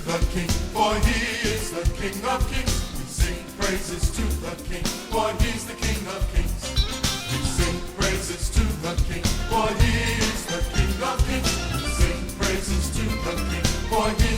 the King, for he is the King of Kings. We sing praises to the King, for he's the King of Kings. We sing praises to the King, for he is the King of Kings. We sing praises to the King, for he